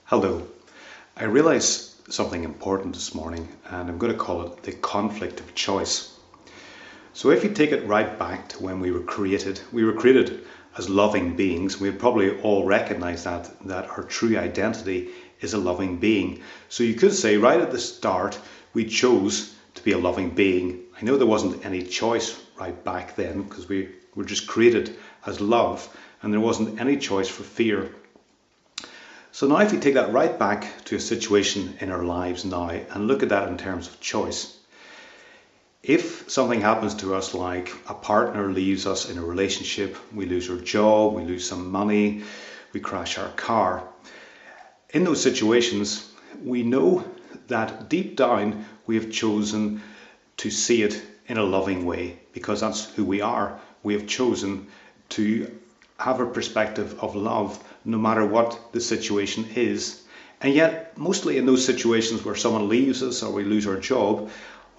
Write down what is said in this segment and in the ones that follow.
Hello. I realised something important this morning, and I'm going to call it the conflict of choice. So, if you take it right back to when we were created as loving beings. We probably all recognise that our true identity is a loving being. So, you could say right at the start, we chose to be a loving being. I know there wasn't any choice right back then because we were just created as love, and there wasn't any choice for fear. So now if we take that right back to a situation in our lives now and look at that in terms of choice. If something happens to us, like a partner leaves us in a relationship, we lose our job, we lose some money, we crash our car. In those situations, we know that deep down we have chosen to see it in a loving way because that's who we are. We have chosen to have a perspective of love no matter what the situation is. And yet, mostly in those situations where someone leaves us or we lose our job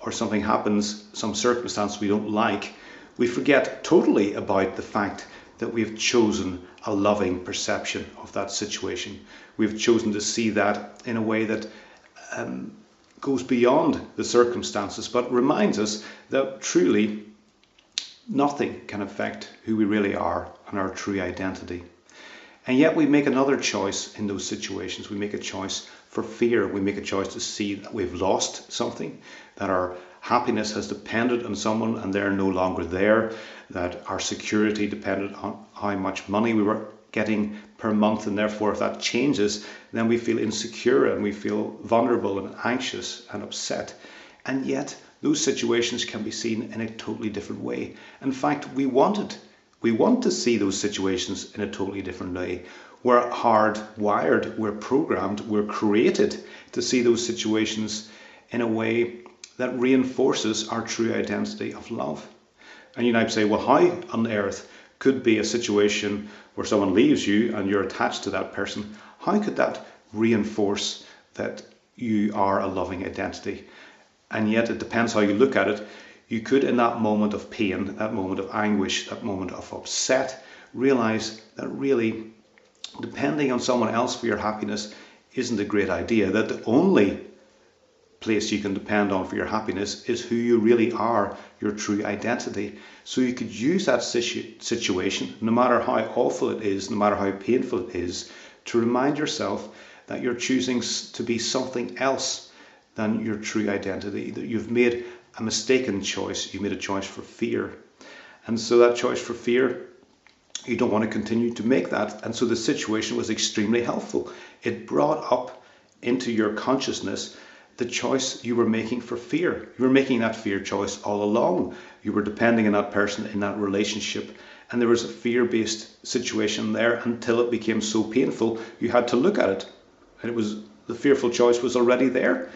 or something happens, some circumstance we don't like, we forget totally about the fact that we've chosen a loving perception of that situation. We've chosen to see that in a way that goes beyond the circumstances, but reminds us that truly nothing can affect who we really are and our true identity. And yet we make another choice in those situations. We make a choice for fear. We make a choice to see that we've lost something, that our happiness has depended on someone and they're no longer there, that our security depended on how much money we were getting per month, and therefore if that changes, then we feel insecure and we feel vulnerable and anxious and upset. And yet those situations can be seen in a totally different way. In fact, we want to see those situations in a totally different way. We're hardwired, we're programmed, we're created to see those situations in a way that reinforces our true identity of love. And you might say, well, how on earth could be a situation where someone leaves you and you're attached to that person? How could that reinforce that you are a loving identity? And yet it depends how you look at it. You could, in that moment of pain, that moment of anguish, that moment of upset, realize that really depending on someone else for your happiness isn't a great idea, that the only place you can depend on for your happiness is who you really are, your true identity. So you could use that situation, no matter how awful it is, no matter how painful it is, to remind yourself that you're choosing to be something else than your true identity, that you've made a mistaken choice. You made a choice for fear. And so that choice for fear, you don't want to continue to make that. And so the situation was extremely helpful. It brought up into your consciousness the choice you were making for fear. You were making that fear choice all along. You were depending on that person in that relationship. And there was a fear-based situation there until it became so painful you had to look at it. And the fearful choice was already there.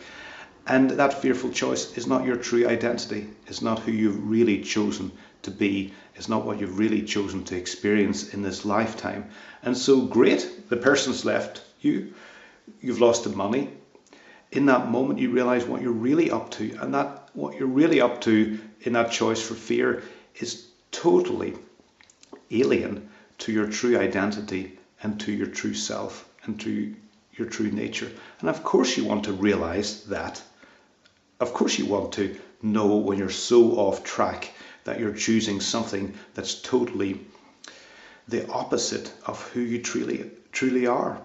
And that fearful choice is not your true identity. It's not who you've really chosen to be. It's not what you've really chosen to experience in this lifetime. And so great, the person's left you. You've lost the money. In that moment, you realize what you're really up to. And that what you're really up to in that choice for fear is totally alien to your true identity and to your true self and to your true nature. And of course you want to realize that. Of course you want to know when you're so off track that you're choosing something that's totally the opposite of who you truly are.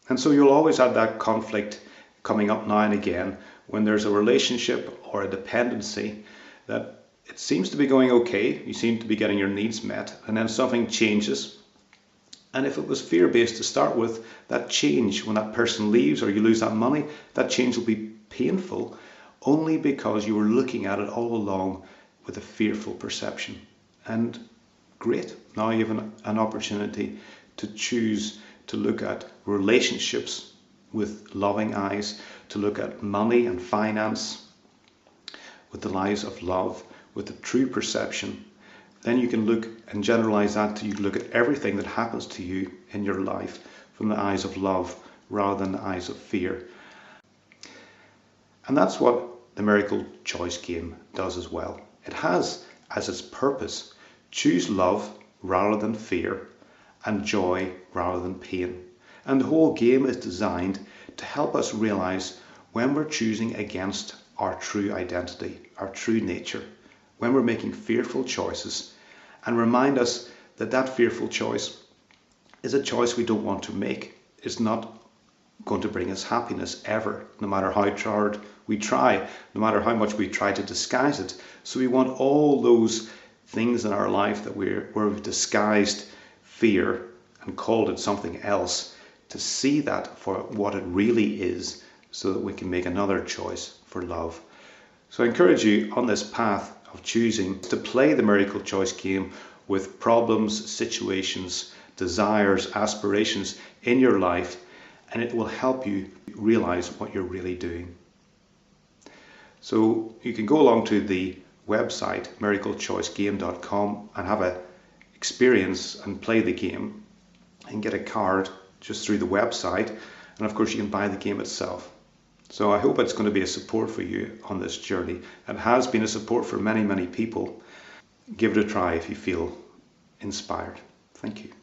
And so you'll always have that conflict coming up now and again when there's a relationship or a dependency that it seems to be going okay, you seem to be getting your needs met, and then something changes. And if it was fear-based to start with, that change, when that person leaves or you lose that money, that change will be painful only because you were looking at it all along with a fearful perception. And great, now you have an opportunity to choose to look at relationships with loving eyes, to look at money and finance with the eyes of love, with the true perception. Then you can look and generalize that. You can look at everything that happens to you in your life from the eyes of love rather than the eyes of fear. And that's what the Miracle Choice game does as well. It has as its purpose, choose love rather than fear and joy rather than pain. And the whole game is designed to help us realize when we're choosing against our true identity, our true nature, when we're making fearful choices, and remind us that that fearful choice is a choice we don't want to make. It's not going to bring us happiness ever, no matter how hard we try, no matter how much we try to disguise it. So we want all those things in our life that where we've disguised fear and called it something else, to see that for what it really is, so that we can make another choice for love. So I encourage you on this path of choosing to play the miracle choice game with problems, situations, desires, aspirations in your life, and it will help you realize what you're really doing. So you can go along to the website miraclechoicegame.com and have a experience and play the game and get a card just through the website, and of course you can buy the game itself. So I hope it's going to be a support for you on this journey. It has been a support for many people. Give it a try if you feel inspired. Thank you.